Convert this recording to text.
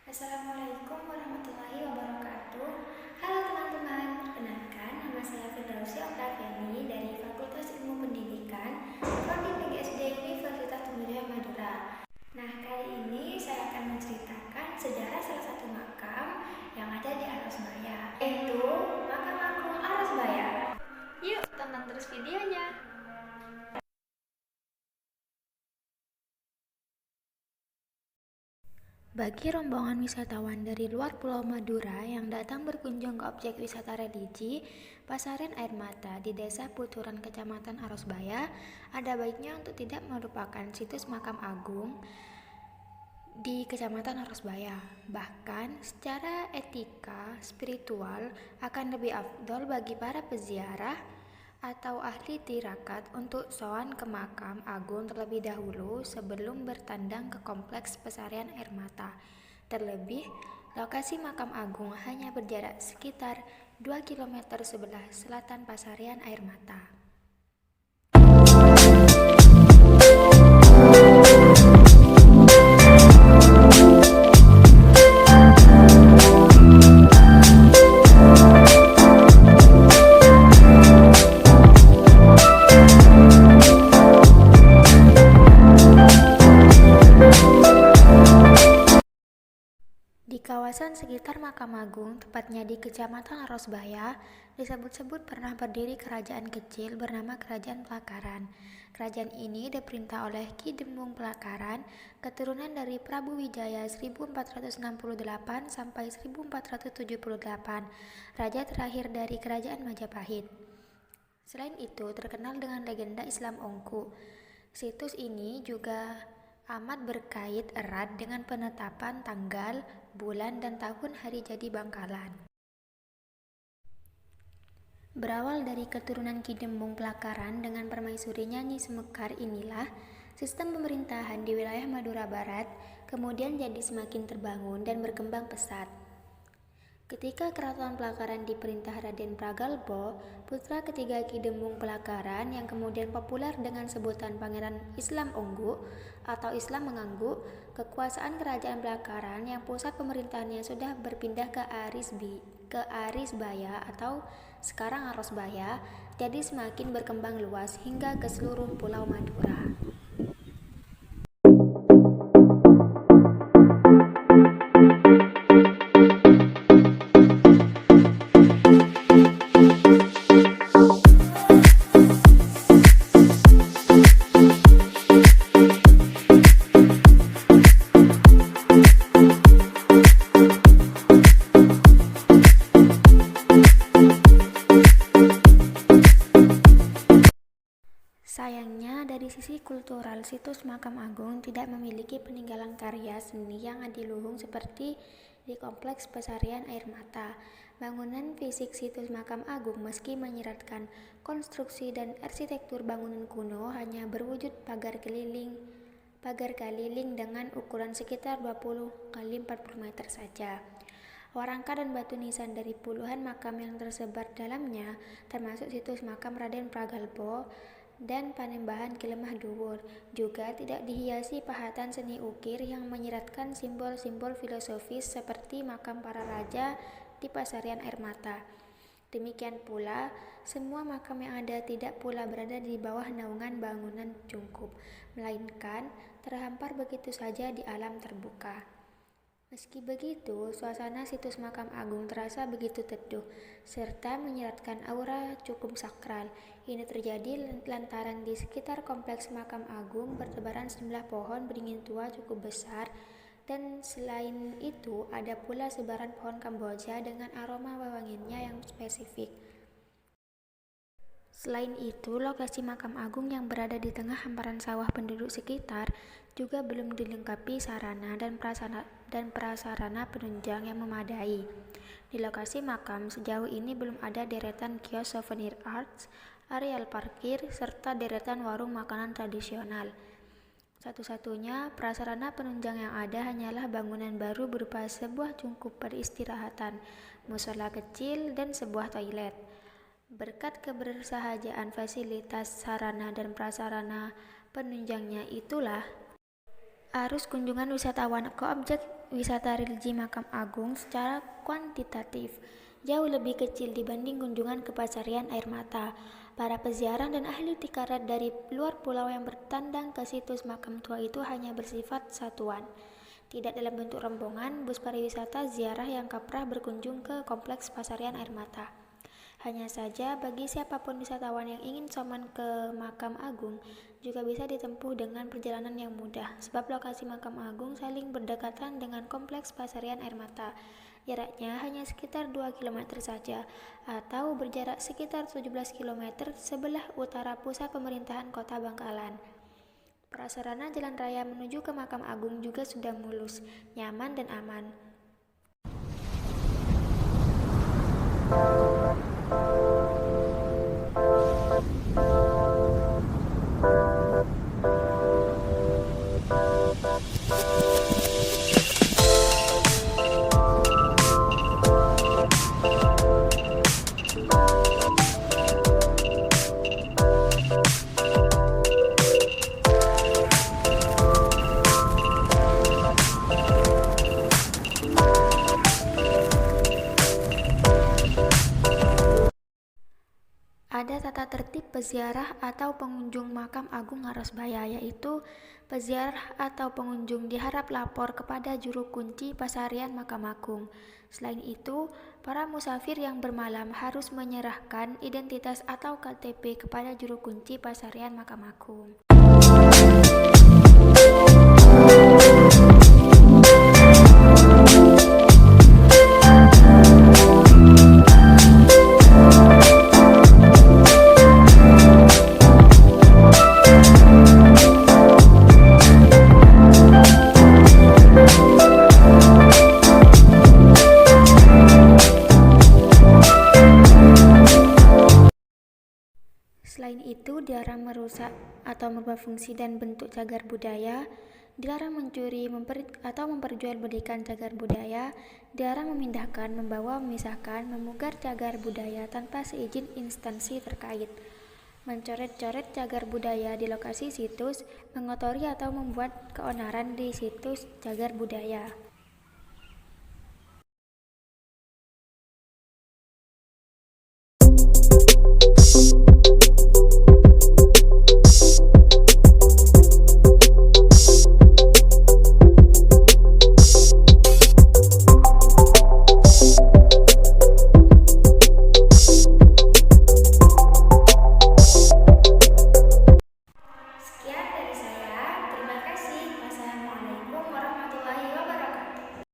Assalamualaikum warahmatullahi wabarakatuh. Halo teman-teman, perkenalkan nama saya Firdausi Oktaviani dari Fakultas Ilmu Pendidikan, Prodi PGSD Universitas Tunggal Madura. Nah, kali ini saya akan menceritakan sejarah salah satu makam yang ada di Arosbaya, yaitu Makam Agung Arosbaya. Yuk, tonton terus videonya. Bagi rombongan wisatawan dari luar Pulau Madura yang datang berkunjung ke objek wisata religi Pasarian Air Mata di Desa Puturan, Kecamatan Arosbaya, ada baiknya untuk tidak melupakan situs makam agung di Kecamatan Arosbaya. Bahkan secara etika spiritual akan lebih afdol bagi para peziarah atau ahli tirakat untuk sowan ke makam agung terlebih dahulu sebelum bertandang ke kompleks Pasarian Air Mata. Terlebih, lokasi makam agung hanya berjarak sekitar 2 km sebelah selatan Pasarian Air Mata. Di kawasan sekitar Makam Agung, tepatnya di Kecamatan Arosbaya, disebut-sebut pernah berdiri kerajaan kecil bernama Kerajaan Pelakaran. Kerajaan ini diperintah oleh Ki Demung Pelakaran, keturunan dari Prabu Wijaya 1468 sampai 1478, raja terakhir dari Kerajaan Majapahit. Selain itu, terkenal dengan legenda Islam Ongku. Situs ini juga amat berkait erat dengan penetapan tanggal, bulan, dan tahun hari jadi Bangkalan. Berawal dari keturunan Ki Demung Pelakaran dengan permaisurinya Nyi Semekar inilah sistem pemerintahan di wilayah Madura Barat kemudian jadi semakin terbangun dan berkembang pesat. Ketika Keraton Pelakaran diperintah Raden Pragalbo, putra ketiga Ki Demung Pelakaran yang kemudian populer dengan sebutan Pangeran Islam Onggu atau Islam Mengangguk, kekuasaan Kerajaan Pelakaran yang pusat pemerintahannya sudah berpindah ke Arisbaya atau sekarang Arosbaya, jadi semakin berkembang luas hingga ke seluruh Pulau Madura. Sayangnya, dari sisi kultural, situs Makam Agung tidak memiliki peninggalan karya seni yang adiluhung seperti di Kompleks Pasarian Air Mata. Bangunan fisik situs Makam Agung meski menyiratkan konstruksi dan arsitektur bangunan kuno hanya berwujud pagar keliling dengan ukuran sekitar 20 kali 40 meter saja. Warangka dan batu nisan dari puluhan makam yang tersebar dalamnya, termasuk situs makam Raden Pragalbo dan Panembahan Ki Lemah Dhuwur, juga tidak dihiasi pahatan seni ukir yang menyiratkan simbol-simbol filosofis seperti makam para raja di Pasarian Air Mata. Demikian pula, semua makam yang ada tidak pula berada di bawah naungan bangunan cungkup, melainkan terhampar begitu saja di alam terbuka. Meski begitu, suasana situs Makam Agung terasa begitu teduh, serta menyiratkan aura cukup sakral. Ini terjadi lantaran di sekitar kompleks Makam Agung bertebaran sejumlah pohon beringin tua cukup besar, dan selain itu ada pula sebaran pohon Kamboja dengan aroma wewangiannya yang spesifik. Selain itu, lokasi Makam Agung yang berada di tengah hamparan sawah penduduk sekitar juga belum dilengkapi sarana dan prasarana penunjang yang memadai. Di lokasi makam, sejauh ini belum ada deretan kios souvenir arts, areal parkir, serta deretan warung makanan tradisional. Satu-satunya prasarana penunjang yang ada hanyalah bangunan baru berupa sebuah cungkup peristirahatan, musola kecil, dan sebuah toilet. Berkat kebersahajaan fasilitas sarana dan prasarana penunjangnya itulah Arus kunjungan wisatawan ke objek wisata religi Makam Agung secara kuantitatif jauh lebih kecil dibanding kunjungan ke Pasarian Air Mata. Para peziarah dan ahli tikarat dari luar pulau yang bertandang ke situs makam tua itu hanya bersifat satuan, tidak dalam bentuk rombongan bus pariwisata ziarah yang kaprah berkunjung ke kompleks Pasarian Air Mata. Hanya saja, bagi siapapun wisatawan yang ingin soman ke Makam Agung juga bisa ditempuh dengan perjalanan yang mudah, sebab lokasi Makam Agung saling berdekatan dengan kompleks Pasarian Air Mata. Jaraknya hanya sekitar 2 km saja, atau berjarak sekitar 17 km sebelah utara pusat pemerintahan Kota Bangkalan. Prasarana jalan raya menuju ke Makam Agung juga sudah mulus, nyaman dan aman. Ada tata tertib peziarah atau pengunjung Makam Agung Harosbaya, yaitu peziarah atau pengunjung diharap lapor kepada juru kunci Pasarian Makam Agung. Selain itu, para musafir yang bermalam harus menyerahkan identitas atau KTP kepada juru kunci Pasarian Makam Agung. Selain itu, dilarang merusak atau merubah fungsi dan bentuk cagar budaya, dilarang mencuri atau memperjualbelikan cagar budaya, dilarang memindahkan, membawa, memisahkan, memugar cagar budaya tanpa seizin instansi terkait, mencoret-coret cagar budaya di lokasi situs, mengotori atau membuat keonaran di situs cagar budaya.